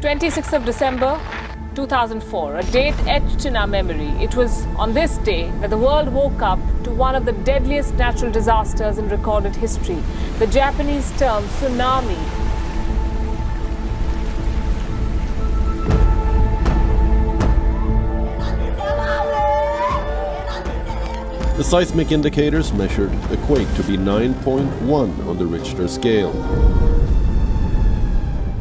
26th of December 2004, a date etched in our memory. It was on this day that the world woke up to one of the deadliest natural disasters in recorded history. The Japanese term tsunami The seismic indicators measured the quake to be 9.1 on the Richter scale.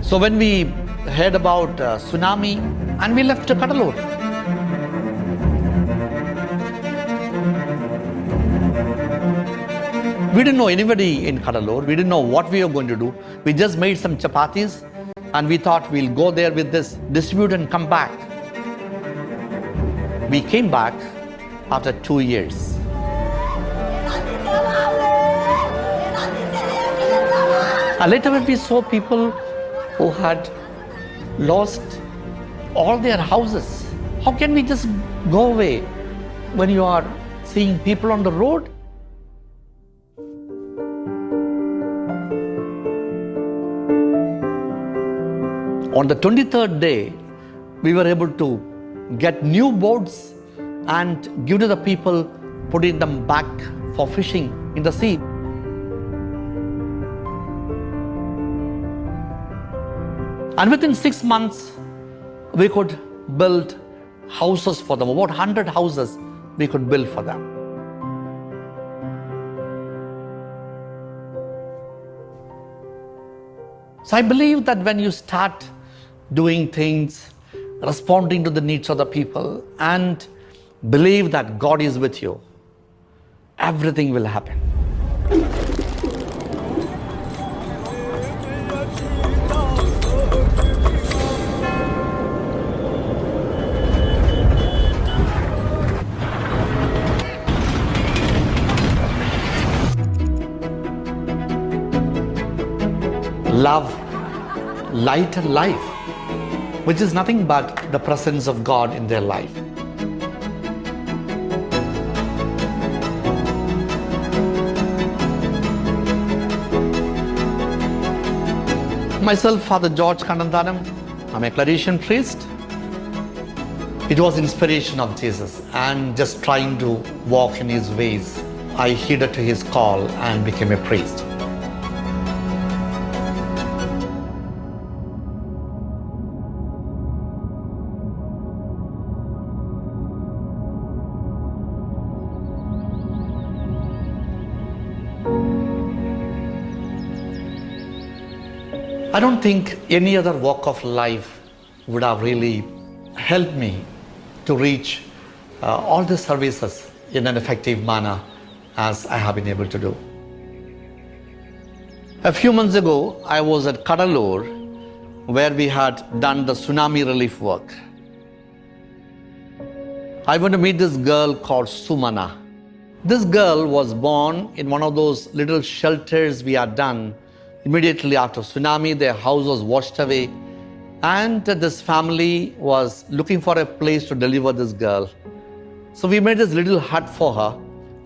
So when we heard about tsunami, and we left Cuddalore. We didn't know anybody in Cuddalore. We didn't know what we were going to do. We just made some chapatis and we thought we'll go there with this, distribute and come back. We came back after 2 years. And later when we saw people who had lost all their houses, how can we just go away when you are seeing people on the road? On the 23rd day, we were able to get new boats and give to the people, putting them back for fishing in the sea. And within 6 months, we could build houses for them. About 100 houses we could build for them. So I believe that when you start doing things, responding to the needs of the people, and believe that God is with you, everything will happen. Love, light and life, which is nothing but the presence of God in their life. Myself, Father George Kannanthanam, I'm a Claretian priest. It was inspiration of Jesus, and just trying to walk in his ways, I heeded to his call and became a priest. I don't think any other walk of life would have really helped me to reach all the services in an effective manner as I have been able to do. A few months ago, I was at Cuddalore, where we had done the tsunami relief work. I went to meet this girl called Sumana. This girl was born in one of those little shelters we had done. Immediately after tsunami, their house was washed away, and this family was looking for a place to deliver this girl. So we made this little hut for her,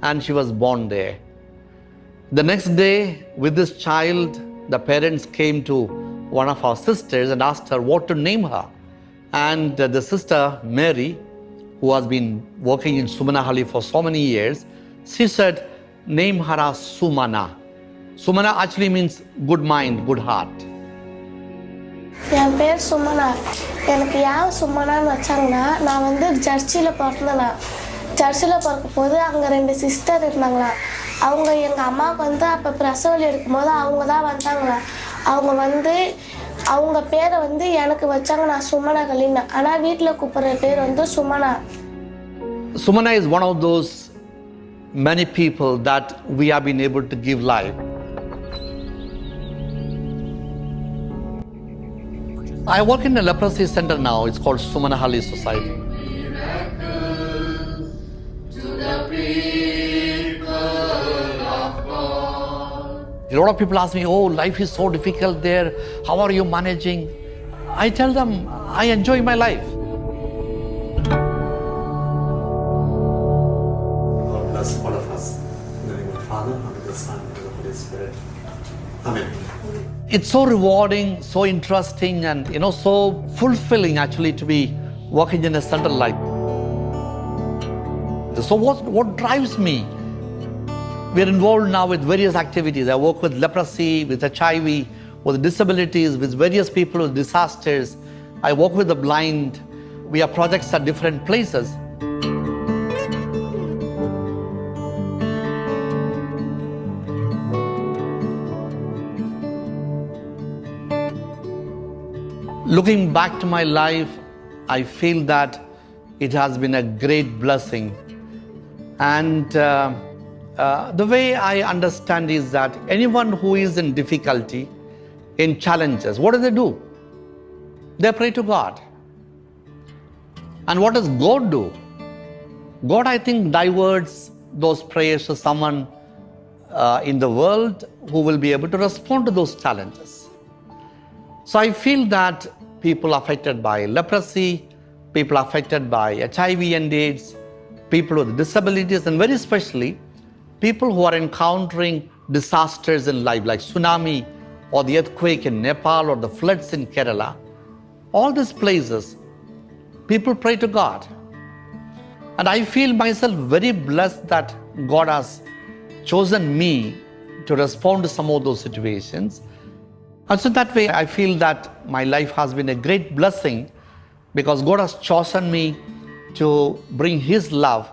and she was born there. The next day, with this child, the parents came to one of our sisters and asked her what to name her. And the sister, Mary, who has been working in Sumanahali for so many years, she said, name her as Sumana. Sumana actually means good mind, good heart. என் பேர் சுமனா. எனக்கு ஏன் சுமனான்னு வச்சாங்கன்னா, நான் வந்து சர்ச்சில் பிறந்தேன். சர்ச்சில் பிறக்கும் போது அங்கே 2 சிஸ்டர் இருந்தாங்களா. அவங்க எங்கள் அம்மாவுக்கு வந்து அப்போ பிரசவலி எடுக்கும்போது அவங்க தான் வந்தாங்களா. அவங்க வந்து அவங்க பேரை வந்து எனக்கு வச்சாங்க, நான் சுமனா கலினா. ஆனால் வீட்டில் கூப்பிட்ற பேர் வந்து Sumana. Sumana is one of those many people that we have been able to give life. I work in a leprosy center now. It's called Sumanahali Society. A lot of people ask me, oh, life is so difficult there. How are you managing? I tell them, I enjoy my life. God bless all of us. In the name of the Father, and of the Son, and of the Holy Spirit. Amen. It's so rewarding, so interesting, and so fulfilling actually to be working in a center like. So what drives me? We are involved now with various activities. I work with leprosy, with HIV, with disabilities, with various people with disasters. I work with the blind. We have projects at different places. Looking back to my life, I feel that it has been a great blessing. And the way I understand is that anyone who is in difficulty, in challenges, what do? They pray to God. And what does God do? God, I think, diverts those prayers to someone in the world who will be able to respond to those challenges. So I feel that people affected by leprosy, people affected by HIV and AIDS, people with disabilities, and very especially people who are encountering disasters in life like tsunami or the earthquake in Nepal or the floods in Kerala. All these places, people pray to God. And I feel myself very blessed that God has chosen me to respond to some of those situations. And so that way I feel that my life has been a great blessing because God has chosen me to bring His love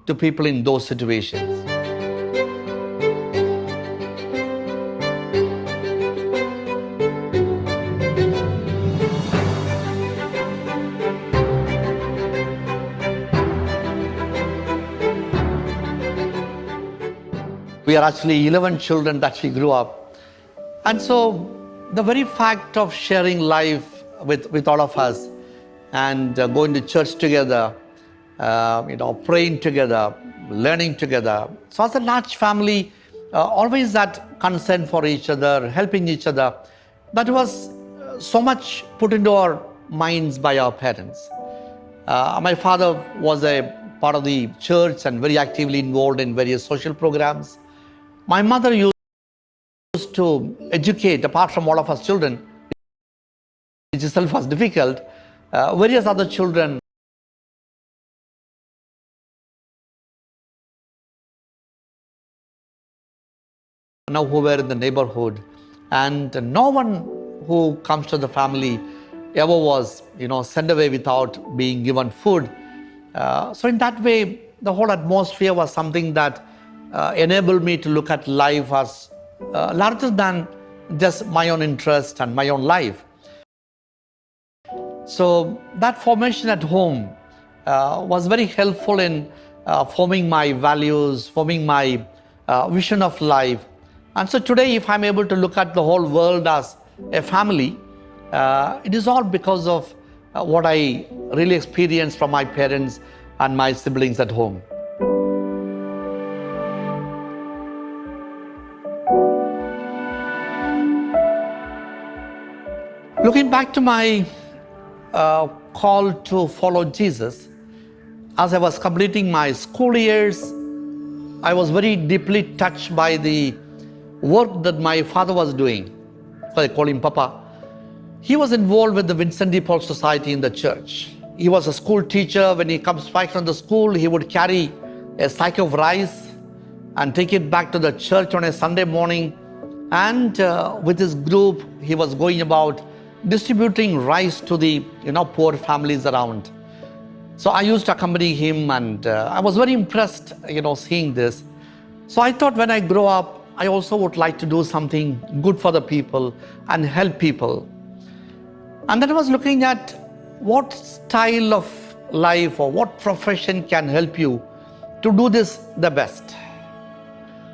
to people in those situations. We are actually 11 children that we grew up. And so the very fact of sharing life with all of us and going to church together, praying together, learning together. So as a large family, always that concern for each other, helping each other, that was so much put into our minds by our parents. My father was a part of the church and very actively involved in various social programs. My mother used to educate, apart from all of us children, which itself was difficult, various other children. Now who were in the neighborhood, and no one who comes to the family ever was, sent away without being given food. So in that way, the whole atmosphere was something that enabled me to look at life as larger than just my own interest and my own life. So that formation at home was very helpful in forming my values, forming my vision of life. And so today, if I'm able to look at the whole world as a family, it is all because of what I really experienced from my parents and my siblings at home. Looking back to my call to follow Jesus, as I was completing my school years, I was very deeply touched by the work that my father was doing. So I call him Papa. He was involved with the Vincent de Paul Society in the church. He was a school teacher. When he comes back from the school, he would carry a sack of rice and take it back to the church on a Sunday morning. And with his group, he was going about distributing rice to the poor families around. So I used to accompany him, and I was very impressed, seeing this. So I thought when I grow up, I also would like to do something good for the people and help people. And then I was looking at what style of life or what profession can help you to do this the best.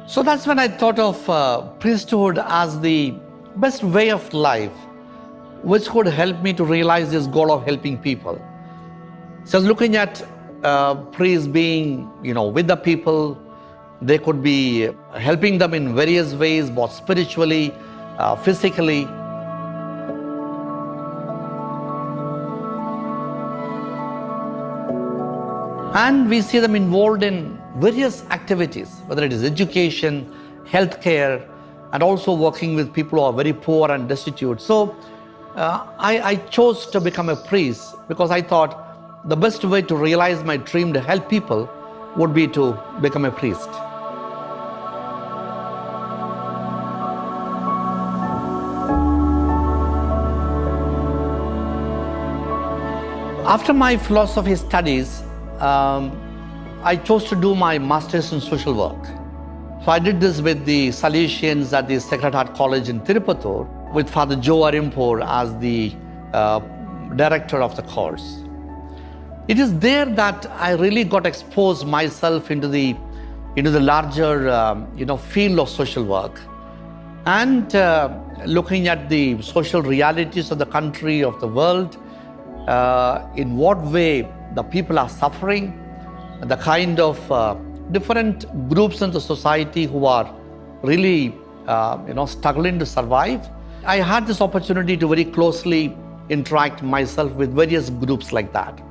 So that's when I thought of priesthood as the best way of life, which could help me to realize this goal of helping people. So I was looking at priests being, with the people. They could be helping them in various ways, both spiritually, physically. And we see them involved in various activities, whether it is education, healthcare, and also working with people who are very poor and destitute. So I chose to become a priest because I thought the best way to realize my dream to help people would be to become a priest. After my philosophy studies, I chose to do my master's in social work. So I did this with the Salesians at the Sacred Heart College in Tirupattur, with Father Joe Arimpur as the director of the course. It is there that I really got exposed myself into the larger field of social work, and looking at the social realities of the country, of the world, in what way the people are suffering, the kind of different groups in the society who are really struggling to survive. I had this opportunity to very closely interact myself with various groups like that.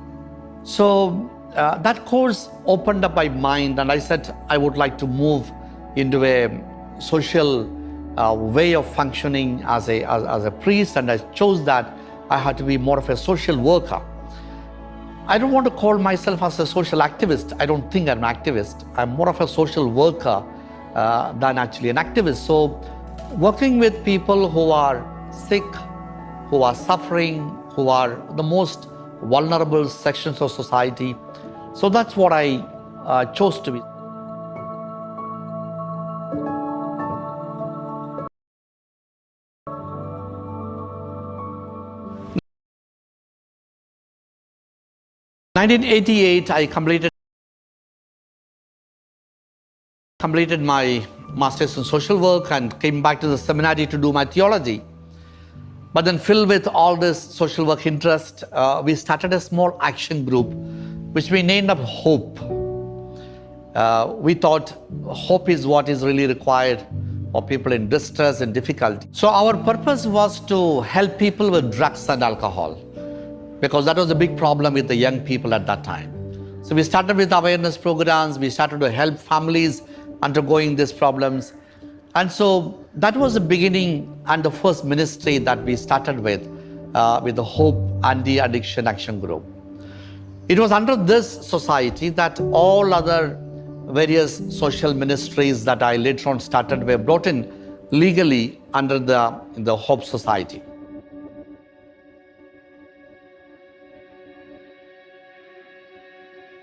So that course opened up my mind, and I said I would like to move into a social way of functioning as a priest, and I chose that I had to be more of a social worker. I don't want to call myself as a social activist. I don't think I'm an activist. I'm more of a social worker than actually an activist. So working with people who are sick, who are suffering, who are the most vulnerable sections of society. So that's what I chose to be. In 1988, I completed my master's in social work and came back to the seminary to do my theology. But then, filled with all this social work interest, we started a small action group which we named up Hope. We thought hope is what is really required for people in distress and difficulty. So our purpose was to help people with drugs and alcohol, because that was a big problem with the young people at that time. So we started with awareness programs. We started to help families undergoing these problems. And so that was the beginning and the first ministry that we started with the Hope Anti-Addiction Action Group. It was under this society that all other various social ministries that I later on started were brought in legally under the Hope Society.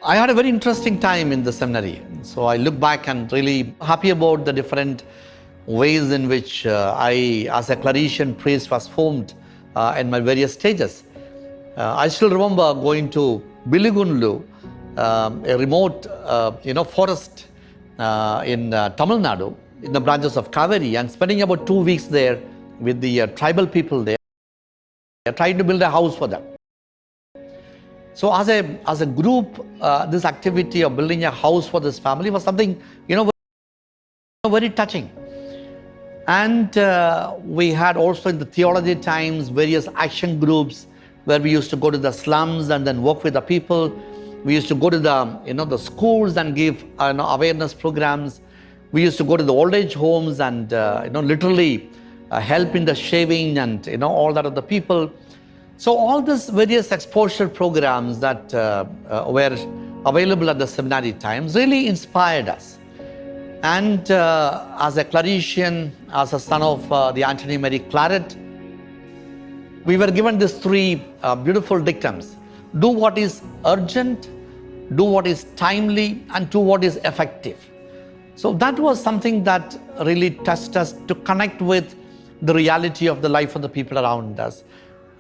I had a very interesting time in the seminary. So I look back and really happy about the different ways in which I, as a Claretian priest, was formed in my various stages. I still remember going to Biligunlu, a remote forest in Tamil Nadu, in the branches of Kaveri, and spending about 2 weeks there with the tribal people there, trying to build a house for them. So as a group, this activity of building a house for this family was something, very touching. And we had also in the theology times various action groups where we used to go to the slums and then work with the people. We used to go to the schools and give awareness programs. We used to go to the old age homes and literally help in the shaving and all that of the people. So all these various exposure programs that were available at the seminary times really inspired us. And as a Claretian, as a son of the Anthony Mary Claret, we were given these 3 beautiful dictums. Do what is urgent, do what is timely, and do what is effective. So that was something that really touched us to connect with the reality of the life of the people around us.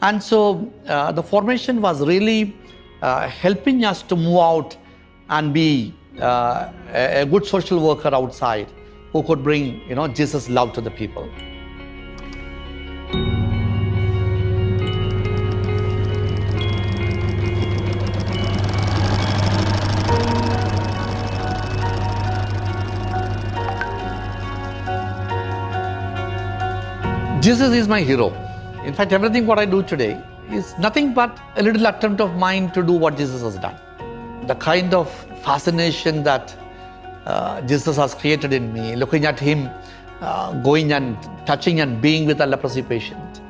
And so the formation was really helping us to move out and be a good social worker outside who could bring Jesus' love to the people. Jesus is my hero. In fact, everything what I do today is nothing but a little attempt of mine to do what Jesus has done. The kind of fascination that Jesus has created in me, looking at him going and touching and being with a leprosy patient.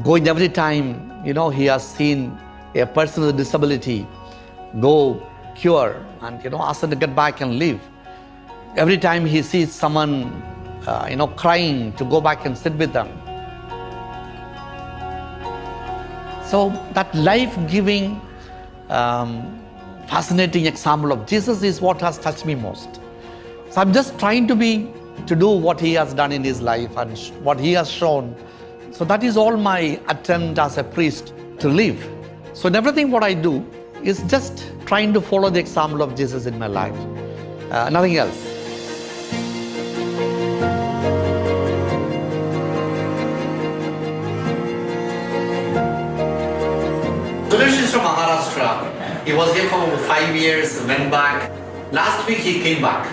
Going every time, he has seen a person with a disability go cure and, ask them to get back and live. Every time he sees someone, crying, to go back and sit with them. So that life-giving, fascinating example of Jesus is what has touched me most. So I'm just trying to do what he has done in his life and what he has shown. So that is all my attempt as a priest to live. So in everything what I do is just trying to follow the example of Jesus in my life. Nothing else. Suresh is from Maharashtra. He was here for 5 years, went back. Last week he came back.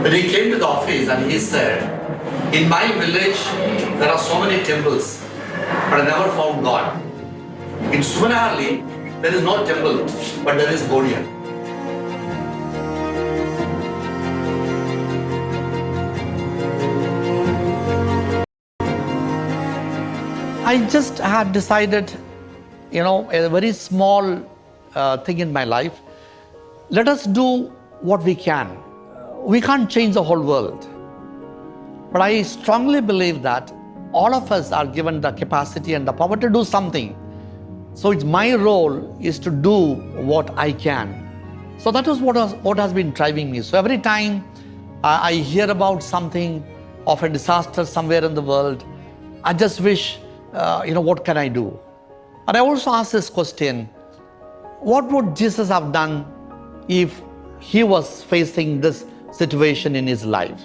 When he came to the office and he said, in my village there are so many temples, but I never found God. In Ciudadanía there is no temple, but there is Gaudiya. I just had decided, a very small thing in my life. Let us do what we can. We can't change the whole world. But I strongly believe that all of us are given the capacity and the power to do something. So it's my role is to do what I can. So that is what has been driving me. So every time I hear about something of a disaster somewhere in the world, I just wish, what can I do? And I also ask this question, what would Jesus have done if he was facing this situation in his life?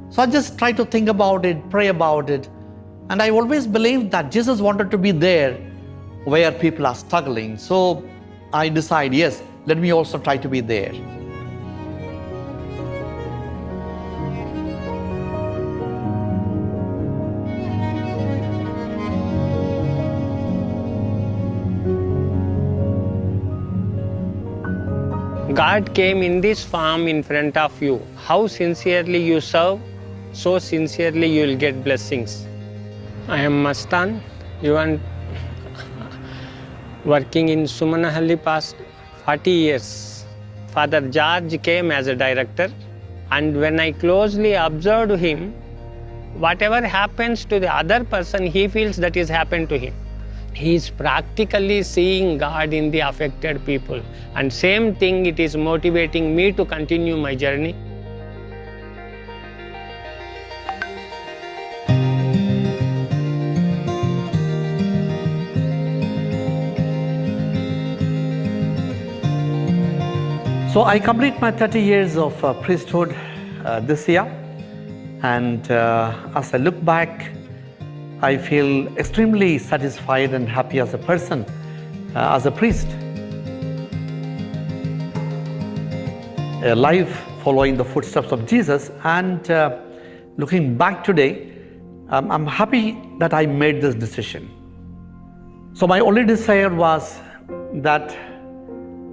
So I just try to think about it, pray about it. And I always believed that Jesus wanted to be there where people are struggling. So I decide, yes, let me also try to be there. God came in this form in front of you. How sincerely you serve, so sincerely you will get blessings. I am Mastan. Even working in Sumanahalli past 40 years. Father George came as a director, and when I closely observed him, whatever happens to the other person, he feels that is happened to him. He is practically seeing God in the affected people. And same thing, it is motivating me to continue my journey. So I complete my 30 years of priesthood this year. And as I look back, I feel extremely satisfied and happy as a person, as a priest. A life following the footsteps of Jesus, and looking back today, I'm happy that I made this decision. So my only desire was that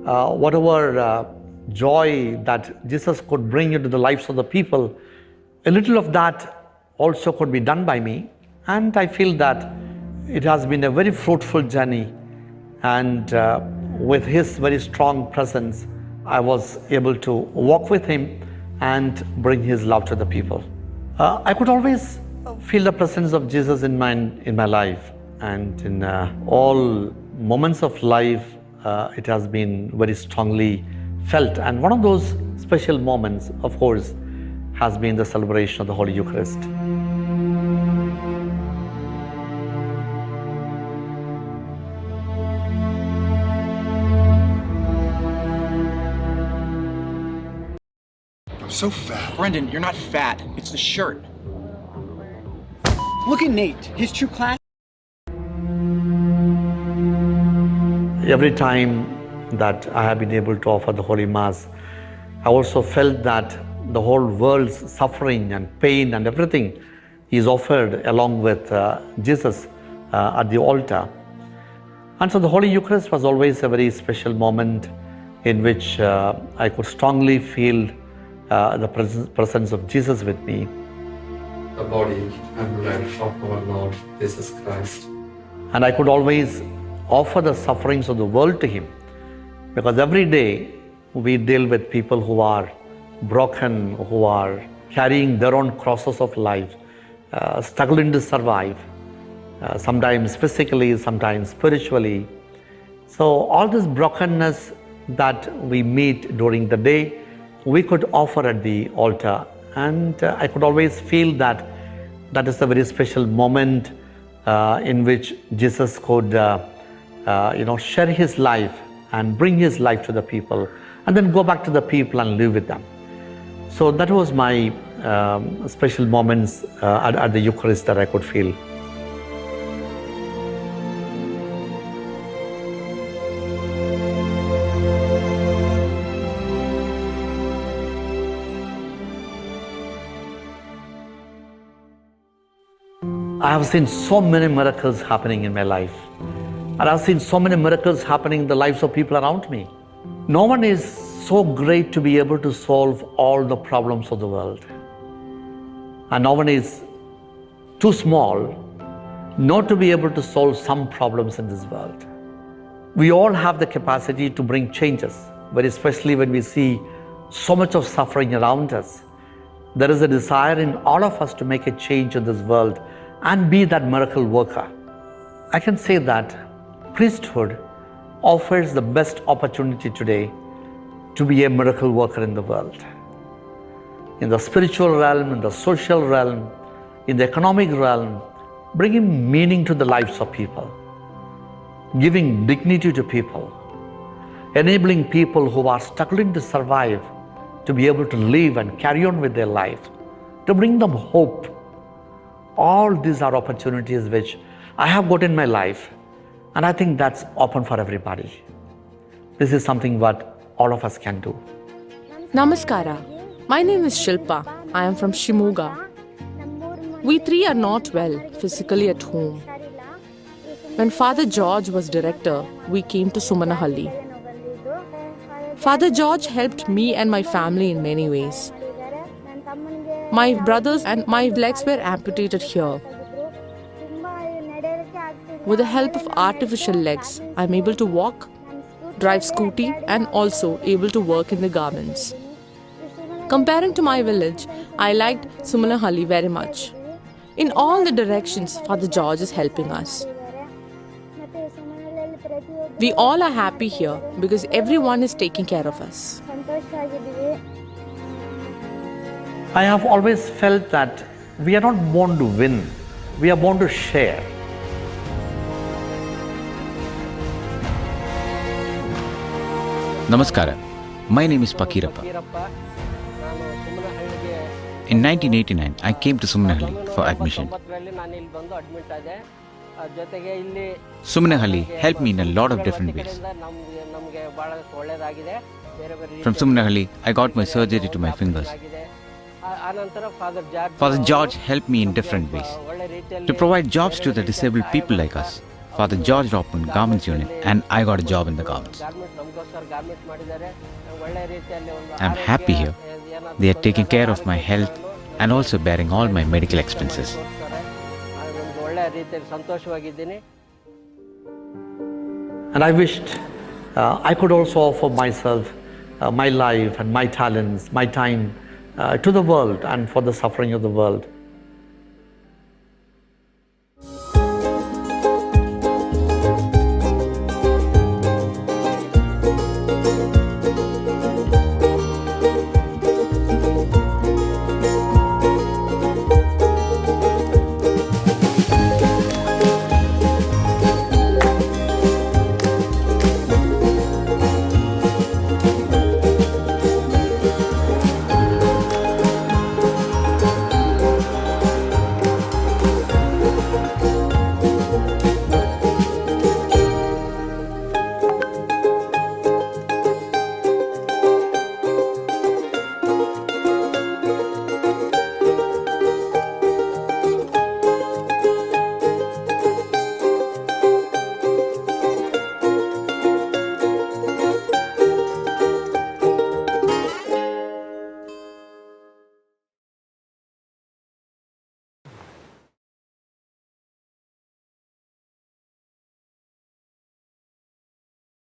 whatever joy that Jesus could bring into the lives of the people, a little of that also could be done by me. And I feel that it has been a very fruitful journey, and with his very strong presence, I was able to walk with him and bring his love to the people. I could always feel the presence of Jesus in my life, and in all moments of life, it has been very strongly felt. And one of those special moments, of course, has been the celebration of the Holy Eucharist. So fat. Brendan, you're not fat. It's the shirt. Look at Nate. His true class. Every time that I have been able to offer the Holy Mass, I also felt that the whole world's suffering and pain and everything is offered along with Jesus at the altar. And so the Holy Eucharist was always a very special moment in which I could strongly feel the presence of Jesus with me. the body and blood of our Lord Jesus Christ. And I could always offer the sufferings of the world to him, because every day we deal with people who are broken, who are carrying their own crosses of life, struggling to survive, sometimes physically, sometimes spiritually. So all this brokenness that we meet during the day, we could offer at the altar. And I could always feel that that is a very special moment in which Jesus could share his life and bring his life to the people, and then go back to the people and live with them. So that was my special moments at the Eucharist that I could feel. I have seen so many miracles happening in my life. And I've seen so many miracles happening in the lives of people around me. No one is so great to be able to solve all the problems of the world. And no one is too small not to be able to solve some problems in this world. We all have the capacity to bring changes, but especially when we see so much of suffering around us. There is a desire in all of us to make a change in this world and be that miracle worker. I can say that priesthood offers the best opportunity today to be a miracle worker in the world. In the spiritual realm, in the social realm, in the economic realm, bringing meaning to the lives of people, giving dignity to people, enabling people who are struggling to survive to be able to live and carry on with their life, to bring them hope. All these are opportunities which I have got in my life, and I think that's open for everybody. This is something what all of us can do. Namaskara. My name is Shilpa. I am from Shimoga. We three are not well physically at home. When Father George was director, we came to Sumanahalli. Father George helped me and my family in many ways. My brothers and my legs were amputated here. With the help of artificial legs, I am able to walk, drive scooty, and also able to work in the garments. Comparing to my village, I liked Sumanahalli very much. In all the directions, Father George is helping us. We all are happy here because everyone is taking care of us. I have always felt that we are not born to win, we are born to share. Namaskara. My name is Pakirappa. In 1989, I came to Sumanahalli for admission. Sumanahalli helped me in a lot of different ways. From Sumanahalli, I got my surgery to my fingers. Father George helped me in different ways. To provide jobs to the disabled people like us, Father George opened Garments Unit and I got a job in the garments. I'm happy here. They are taking care of my health and also bearing all my medical expenses. And I wished I could also offer myself, my life and my talents, my time to the world and for the suffering of the world.